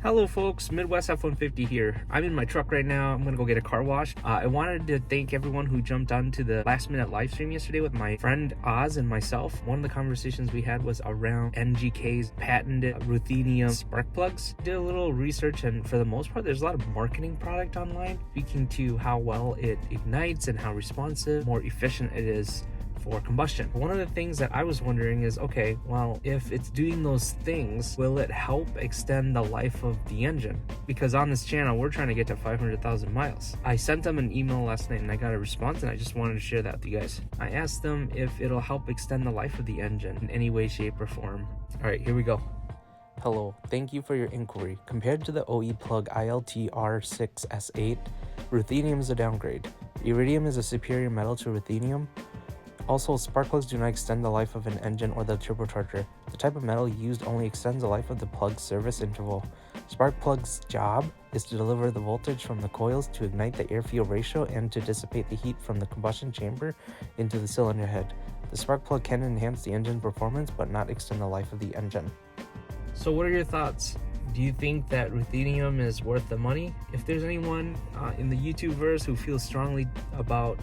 Hello folks, Midwest F-150 here. I'm in my truck right now. I'm gonna go get a car wash. I wanted to thank everyone who jumped onto the last minute live stream yesterday with my friend Oz and myself. One of the conversations we had was around NGK's patented Ruthenium Sparkplugs. Did a little research, and for the most part there's a lot of marketing product online speaking to how well it ignites and how responsive, more efficient it is for combustion. One of the things that I was wondering is, okay, well, if it's doing those things, will it help extend the life of the engine? Because on this channel, we're trying to get to 500,000 miles. I sent them an email last night and I got a response, and I just wanted to share that with you guys. I asked them if it'll help extend the life of the engine in any way, shape, or form. All right, here we go. Hello, thank you for your inquiry. Compared to the OE plug ILT R6S8, ruthenium is a downgrade. Iridium is a superior metal to ruthenium. Also, spark plugs do not extend the life of an engine or the turbocharger. The type of metal used only extends the life of the plug's service interval. Spark plug's job is to deliver the voltage from the coils to ignite the air-fuel ratio and to dissipate the heat from the combustion chamber into the cylinder head. The spark plug can enhance the engine performance but not extend the life of the engine. So what are your thoughts? Do you think that ruthenium is worth the money? If there's anyone in the YouTubeverse who feels strongly about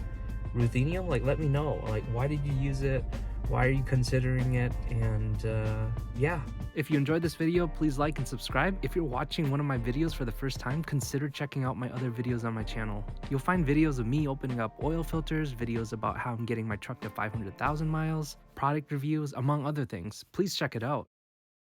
ruthenium, like, let me know. Like, why did you use it? Why are you considering it? And yeah, if you enjoyed this video, please like and subscribe. If you're watching one of my videos for the first time, consider checking out my other videos on my channel. You'll find videos of me opening up oil filters, videos about how I'm getting my truck to 500,000 miles, product reviews, among other things. Please check it out.